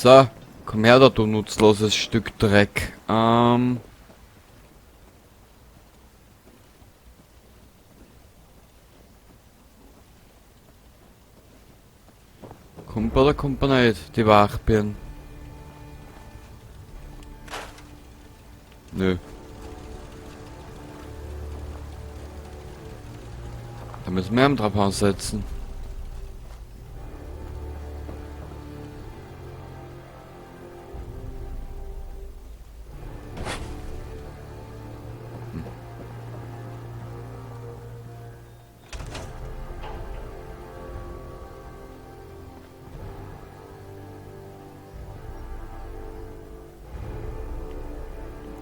So, komm her da, du nutzloses Stück Dreck. Kommt oder kommt er nicht, die Wachbirnen? Nö. Da müssen wir ihm drauf ansetzen.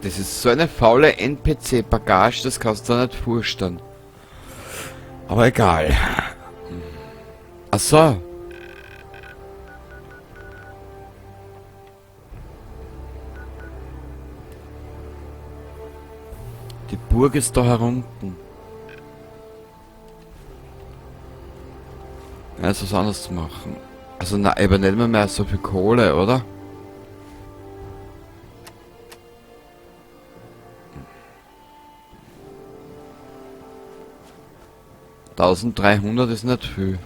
Das ist so eine faule NPC-Bagage, das kannst du nicht vorstellen. Aber egal. Ach so. Die Burg ist da herunten. Ja, ist was anderes zu machen. Also na, eben nicht mehr so viel Kohle, oder? $1300 ist nicht viel.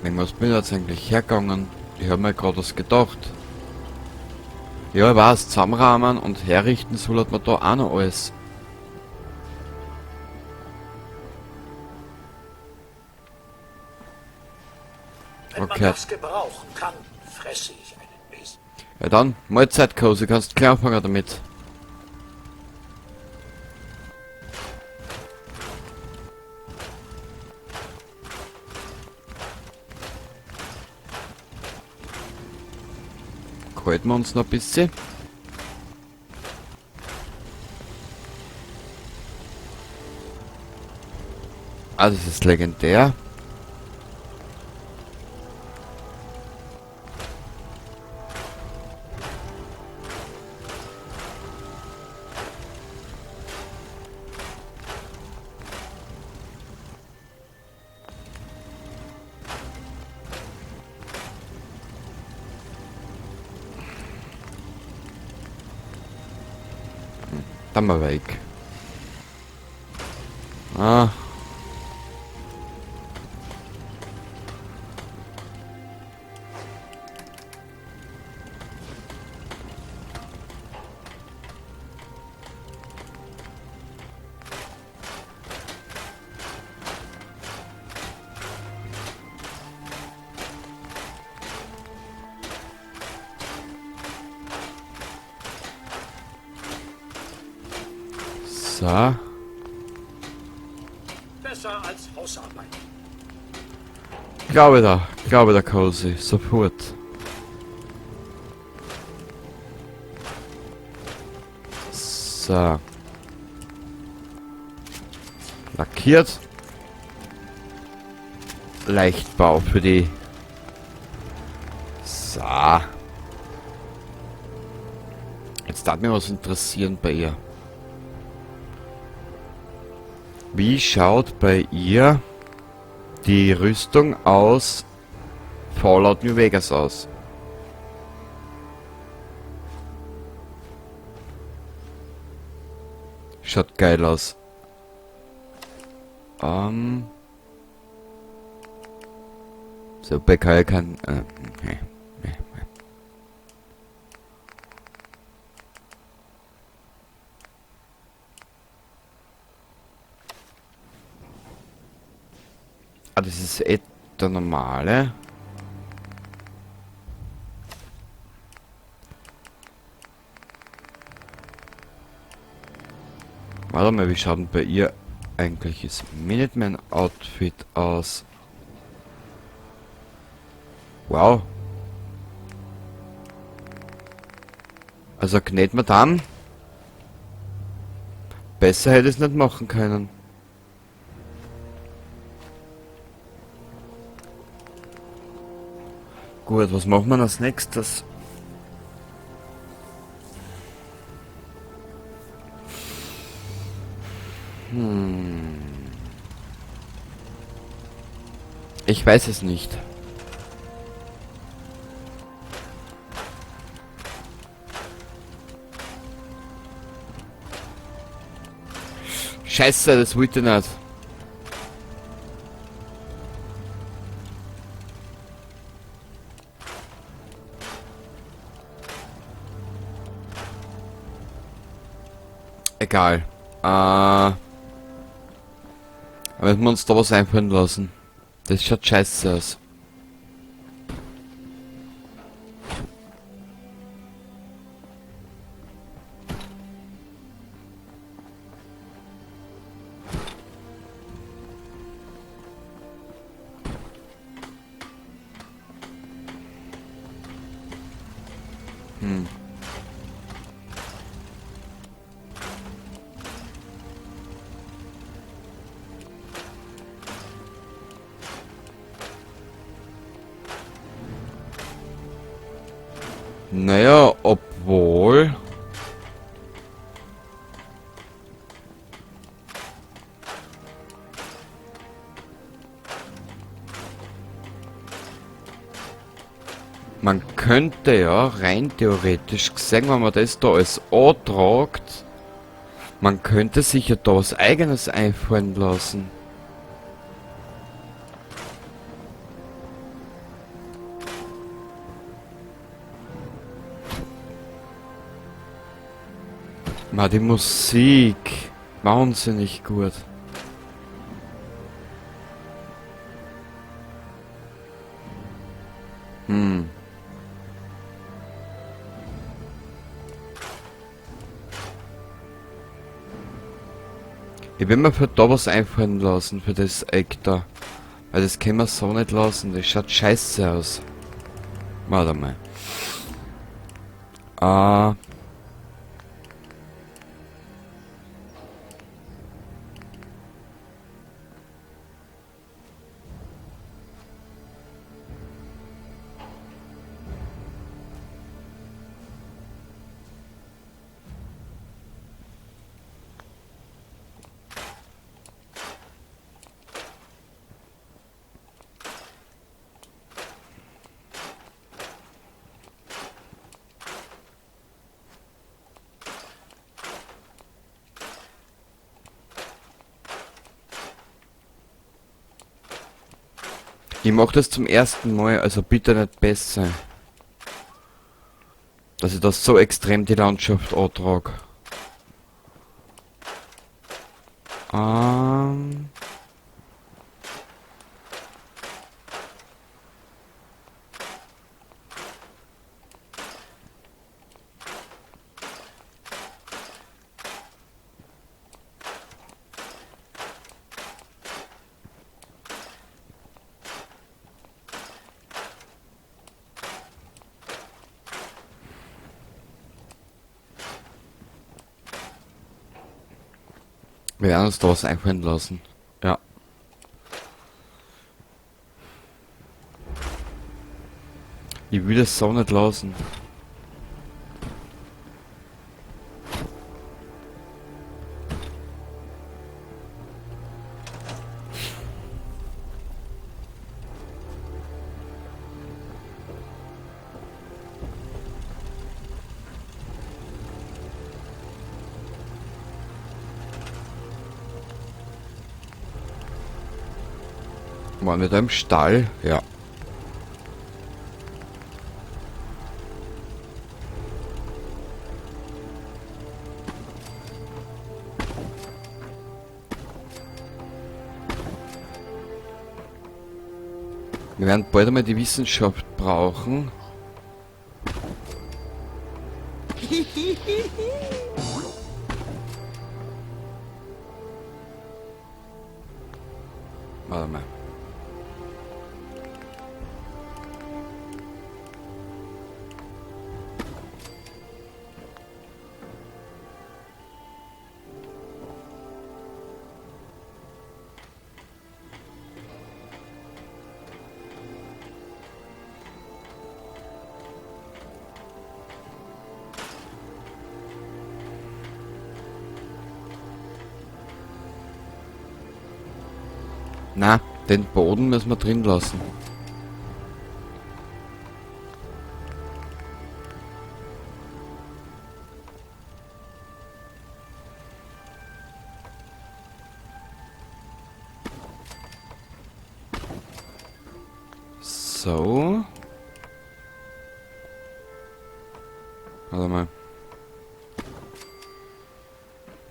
Wegen was bin ich jetzt eigentlich hergegangen? Ich habe mir gerade was gedacht. Ja, ich weiß, zusammenrahmen und herrichten soll man da auch noch alles. Wenn man Okay. das gebrauchen kann, fresse ich einen Biss. Ja dann, Mahlzeit, Cozy, kannst gleich anfangen damit. Halten wir uns noch ein bisschen. Ah, das ist legendär. Dann mal weg. Ah. So. Besser als Hausarbeit. Glaube da, Cozy. Sofort. So. Lackiert. Leichtbau für die. So. Jetzt darf mich was interessieren bei ihr. Wie schaut bei ihr die Rüstung aus Fallout New Vegas aus? Schaut geil aus. So, bei Kyle kann... nee. Ah, das ist der normale. Warte mal, wie schaut denn bei ihr eigentlich das Minuteman-Outfit aus? Wow. Also Gnäd Madame. Besser hätte ich es nicht machen können. Gut, was machen wir als nächstes? Ich weiß es nicht. Scheiße, das wollte ich nicht. Egal. Aber wir müssen uns da was einfallen lassen. Das schaut scheiße aus. Naja, obwohl... Man könnte ja rein theoretisch gesehen, wenn man das da alles antragt, man könnte sich ja da was Eigenes einfallen lassen. Ma, die Musik. Wahnsinnig gut. Ich will mir für da was einfallen lassen, für das Eck da. Weil das können wir so nicht lassen, das schaut scheiße aus. Warte mal. Ich mach das zum ersten Mal, also bitte nicht besser. Dass ich das so extrem die Landschaft antrag. Wir werden uns da was einfallen lassen. Ja. Ich will das so nicht lassen. Waren wir da im Stall? Ja. Wir werden bald einmal die Wissenschaft brauchen. Warte mal. Na, den Boden müssen wir drin lassen. So. Warte mal.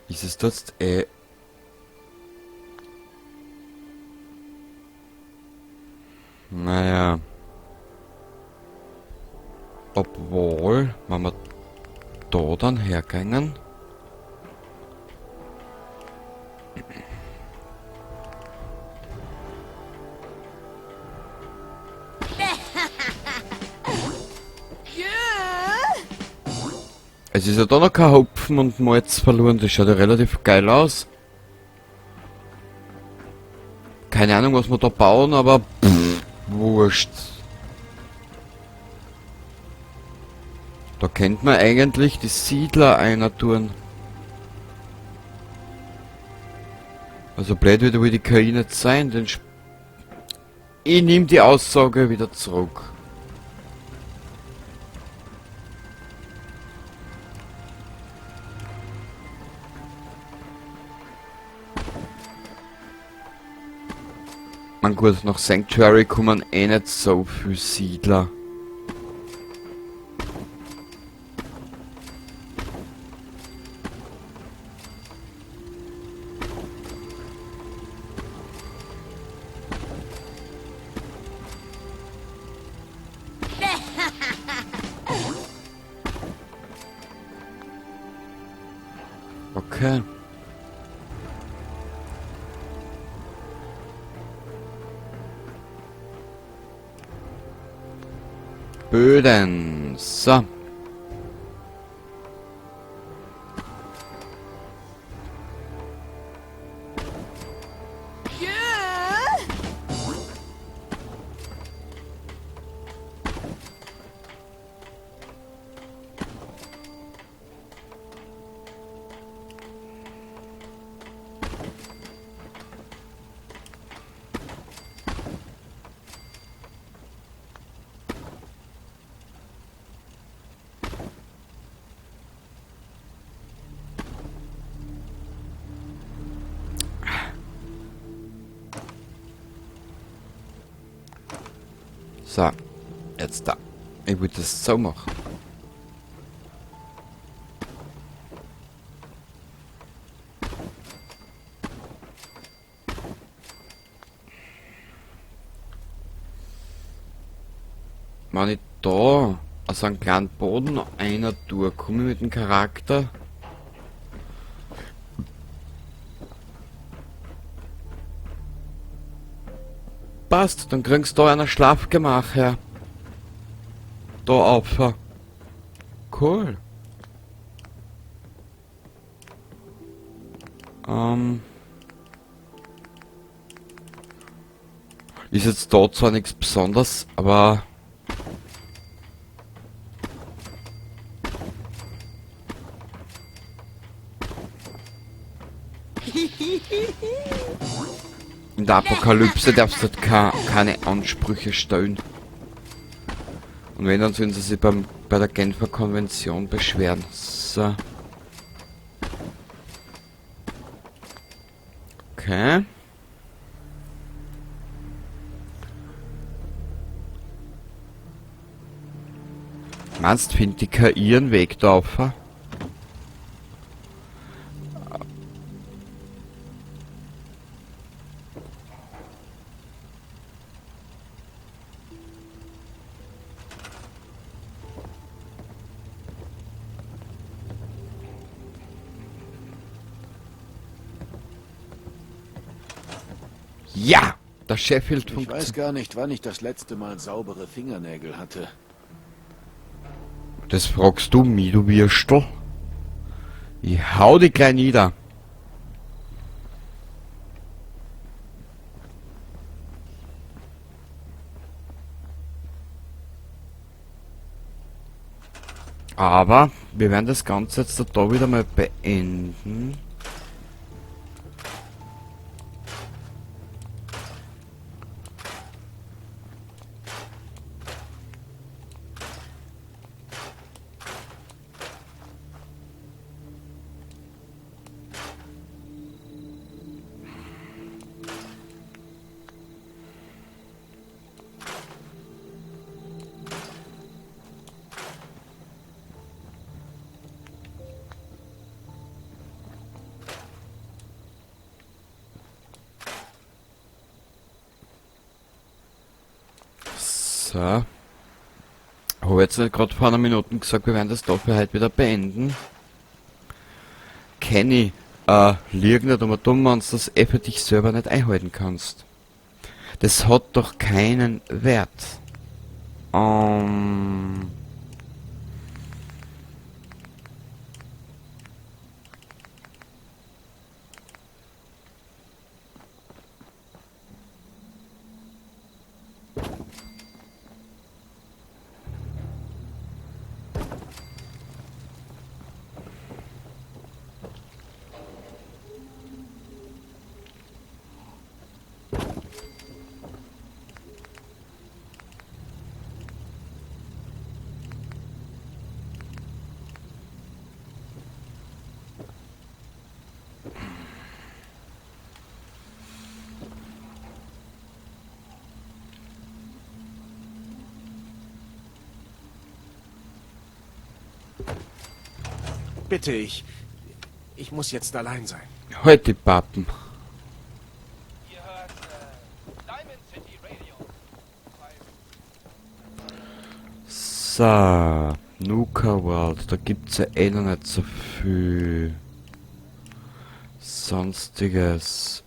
Ist es jetzt Naja. Obwohl, wenn wir da dann hergängen. Es ist ja da noch kein Hopfen und Malz verloren, das schaut ja relativ geil aus. Keine Ahnung, was wir da bauen, aber pff, wurscht. Da kennt man eigentlich die Siedler einer tun. Also blöd wird wohl die KI nicht sein, denn ich nehme die Aussage wieder zurück. Man gut, nach Sanctuary kommen eh nicht so viele Siedler. Okay. Böden. So. So, jetzt da. Ich würde das so machen. Wenn ich da aus einem kleinen Boden einer tue, komme ich mit dem Charakter. Passt, dann kriegst du da einer Schlafgemach her. Da auf. Cool. Ist jetzt da zwar nichts Besonderes, aber in der Apokalypse darfst du halt keine Ansprüche stellen. Und wenn, dann sollen sie sich bei der Genfer Konvention beschweren. So. Okay. Meinst du, findet die KI einen Weg da rauf? Ja! Der Sheffield Ich weiß funktioniert. gar nicht, wann ich das letzte Mal saubere Fingernägel hatte. Das fragst du mich, du Würstel. Ich hau dich gleich nieder. Aber wir werden das Ganze jetzt da wieder mal beenden. So. Habe jetzt nicht gerade vor einer Minute gesagt, wir werden das dafür heute wieder beenden. Kenny, lieg nicht einmal dumm, wenn du das für dich selber nicht einhalten kannst. Das hat doch keinen Wert. Bitte, ich muss jetzt allein sein. Halt die Pappen. Ihr hört Diamond City Radio. So, Nuka World, da gibt's ja eh noch nicht so viel Sonstiges.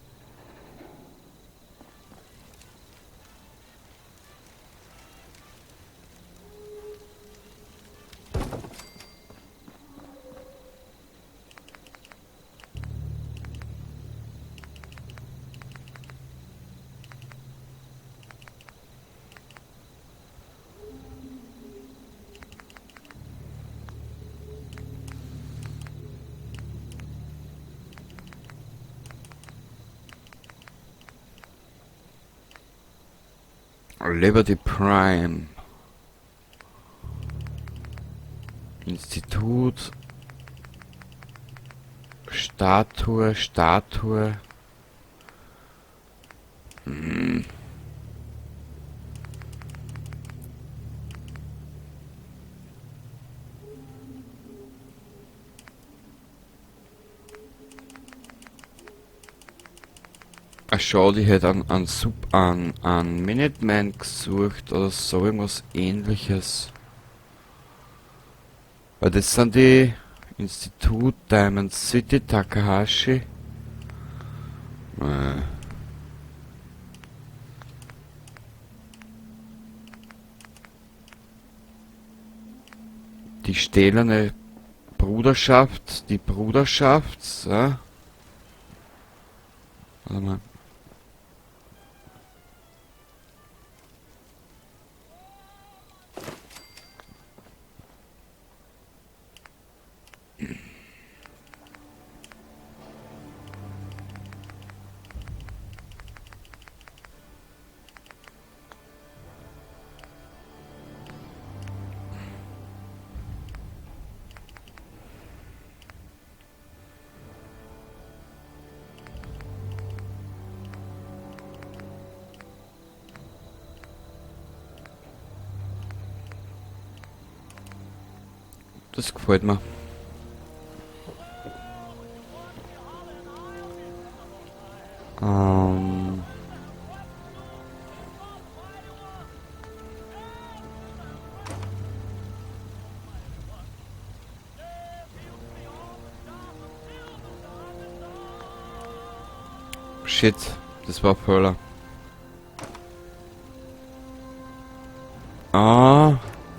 Liberty Prime. Institut. Statue. Ach schade, ich hätte an Minuteman gesucht oder so irgendwas ähnliches. Weil das sind die Institut Diamond City Takahashi. Die stählerne Bruderschaft, die Bruderschaft, ja. Warte mal. Das gefällt mir. Shit, das war Fehler.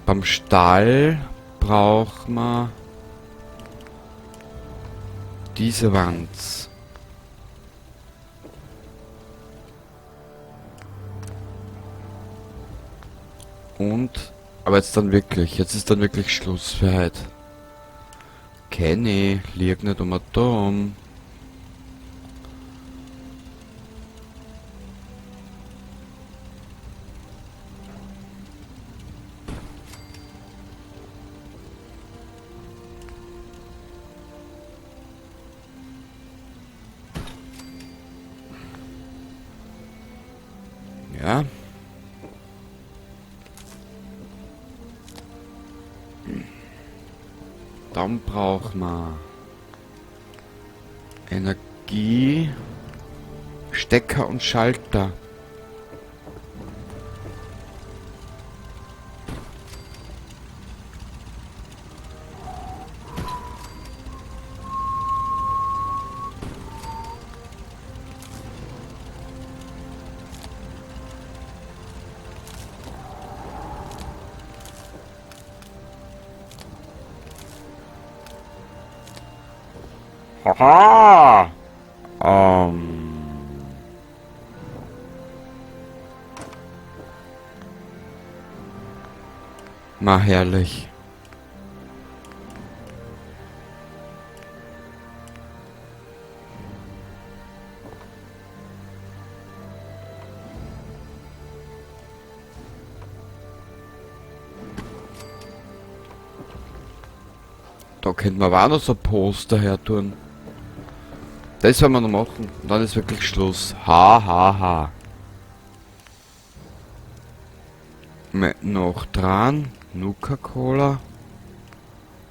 Beim Stall braucht man diese Wand. Und, aber jetzt ist dann wirklich Schluss für heute. Kenny, lieg nicht um Atom. Ja. Dann braucht man Energie, Stecker und Schalter. Haha! Na herrlich. Da könnten wir aber auch noch so ein Poster her tun. Das werden wir noch machen. Und dann ist wirklich Schluss. Ha, ha, ha. Noch dran. Nuka-Cola.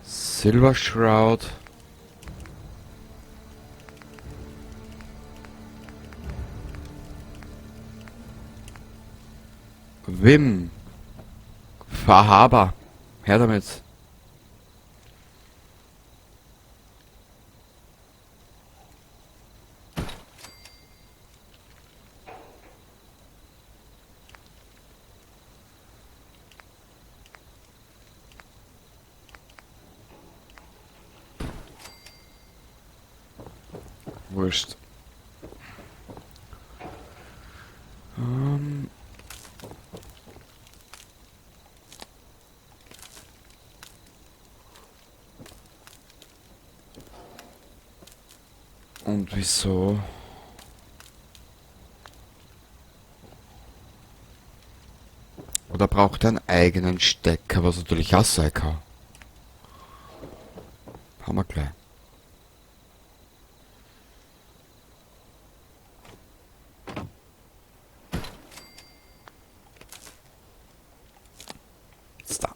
Silver Shroud. Wim. Fahrhaber. Her damit. Wurscht. Und wieso? Oder braucht er einen eigenen Stecker, was natürlich auch sein kann. Haben wir gleich. Jetzt da.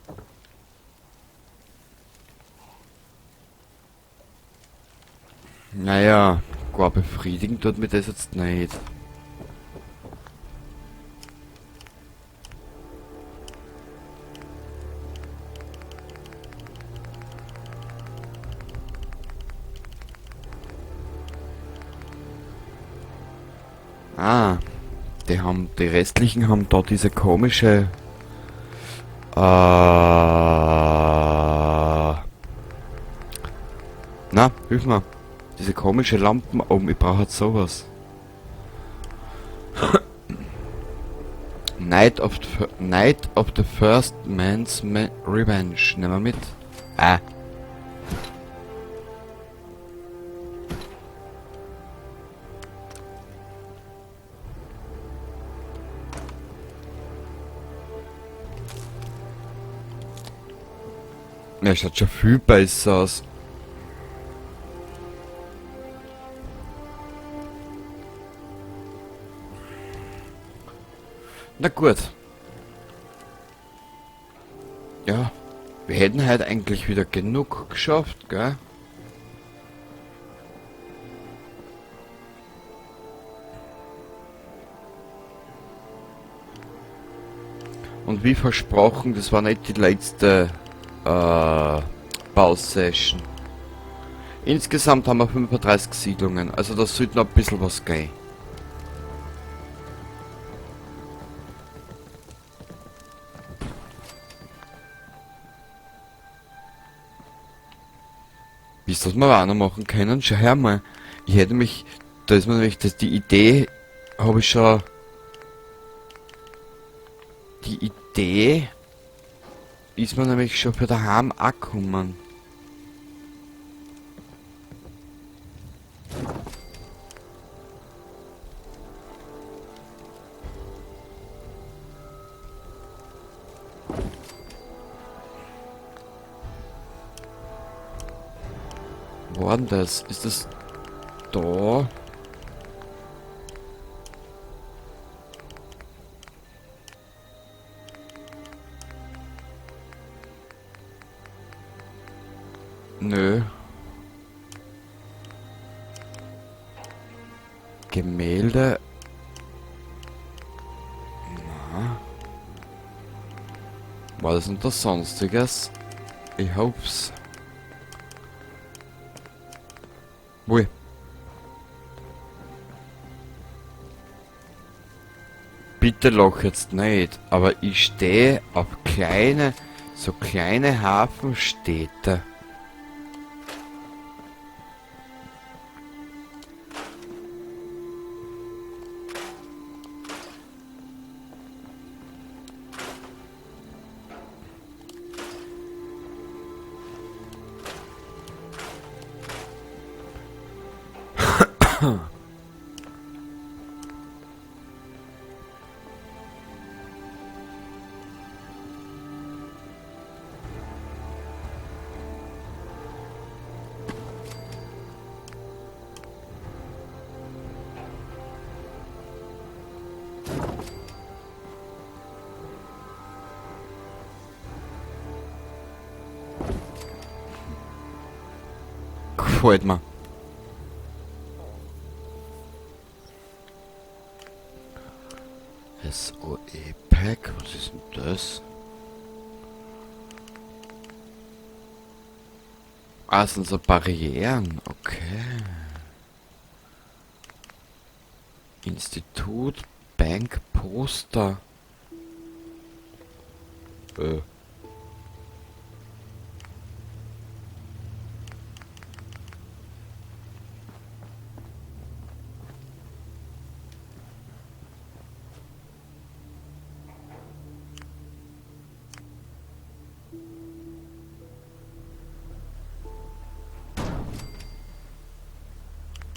Naja, gar befriedigen tut mir das jetzt nicht. Ah, die restlichen haben da diese komische na, hilf mir. Diese komische Lampen oben, ich brauche jetzt sowas. Night of the First Man's Revenge. Nehmen wir mit. Ah. Ja, schaut schon viel besser aus. Na gut. Ja, wir hätten halt eigentlich wieder genug geschafft, gell? Und wie versprochen, das war nicht die letzte Bausession. Insgesamt haben wir 35 Siedlungen, also da sollte noch ein bisschen was gehen. Bis das wir auch noch machen können, schau her mal. Ich hätte mich, da ist mir nämlich, die Idee, habe ich schon, die Idee ist mir nämlich schon für daheim angekommen. Wo war denn das? Ist das da? Nö. Gemälde. Na. War das nicht das Sonstiges? Ich hoff's. Ui. Bitte lach jetzt nicht, aber ich stehe auf kleine, so kleine Hafenstädte. Gefällt mir. SOE-Pack, was ist denn das? Ah, sind so Barrieren, okay. Institut, Bank, Poster.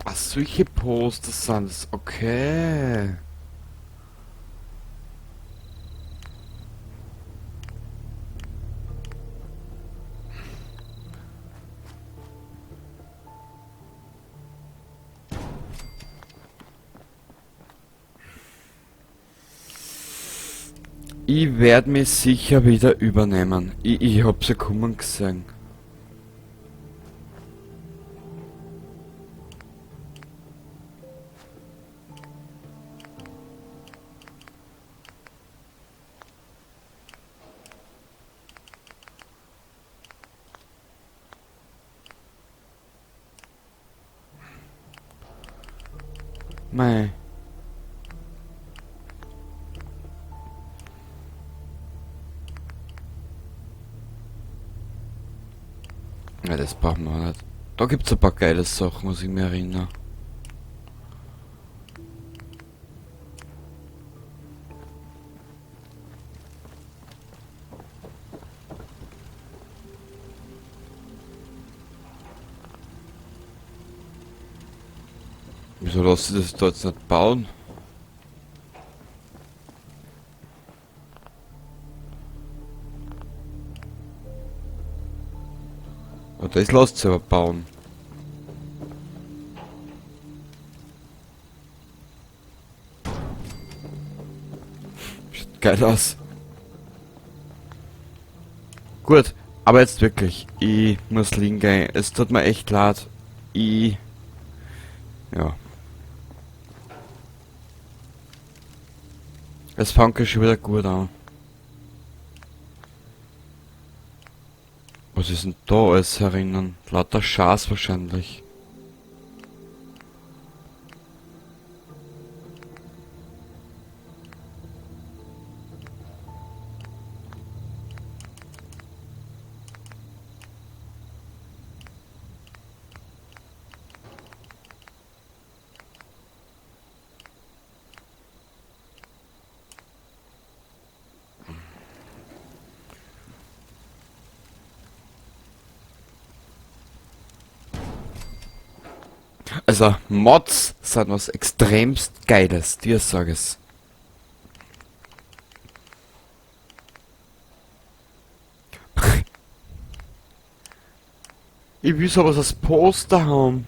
Ach, solche Poster sind es, okay. Ich werde mich sicher wieder übernehmen. Ich hab sie kommen gesehen. Mei. Ja, das brauchen wir nicht. Da gibt's ein paar geile Sachen, muss ich mich erinnern. Wieso lässt sich das da jetzt nicht bauen? Oh, das lässt sich aber bauen. Sieht geil aus. Gut, aber jetzt wirklich. Ich muss liegen gehen. Es tut mir echt leid. Ja. Es fängt ja schon wieder gut an. Was ist denn da alles herinnen? Lauter Schaß wahrscheinlich. Also, Mods sind was extremst Geiles, dir sag es. Ich will sowas als Poster haben.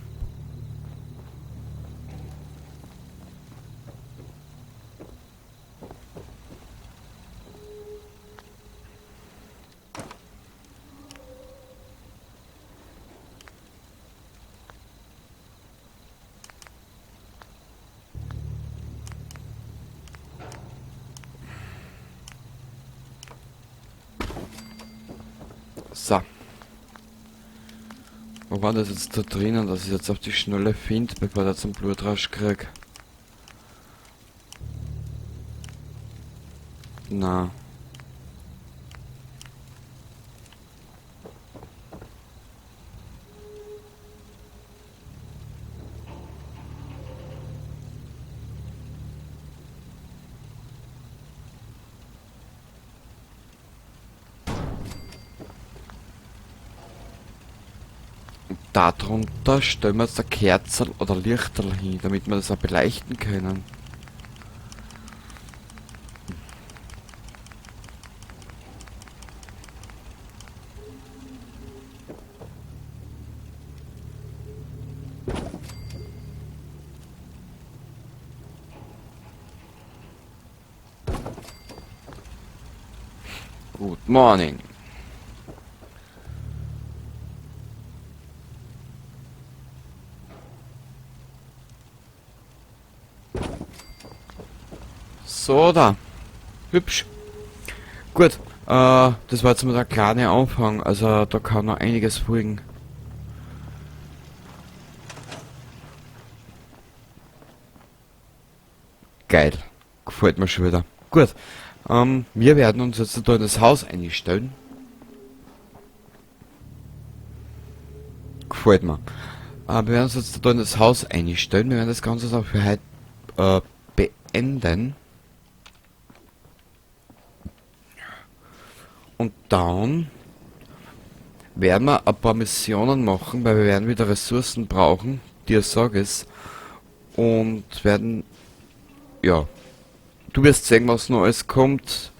So. Wo war das jetzt da drinnen, dass ich jetzt auf die Schnelle finde, bevor ich zum Blutrausch krieg? Na. Darunter stellen wir jetzt eine Kerze oder Lichterl hin, damit wir das auch beleuchten können. Good morning. So, da. Hübsch. Gut, das war jetzt mal der kleine Anfang, also da kann noch einiges folgen. Geil. Gefällt mir schon wieder. Gut, wir werden uns jetzt da in das Haus einstellen. Gefällt mir. Wir werden uns jetzt da in das Haus einstellen. Wir werden das Ganze auch für heute beenden. Und dann werden wir ein paar Missionen machen, weil wir werden wieder Ressourcen brauchen, dir sag es. Und werden, ja, du wirst sehen, was noch alles kommt.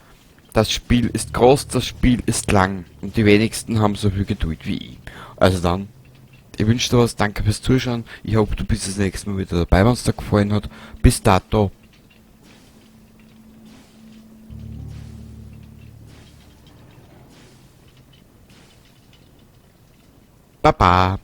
Das Spiel ist groß, das Spiel ist lang. Und die wenigsten haben so viel Geduld wie ich. Also dann, ich wünsche dir was, danke fürs Zuschauen. Ich hoffe, du bist das nächste Mal wieder dabei, wenn es dir gefallen hat. Bis dato. Baba.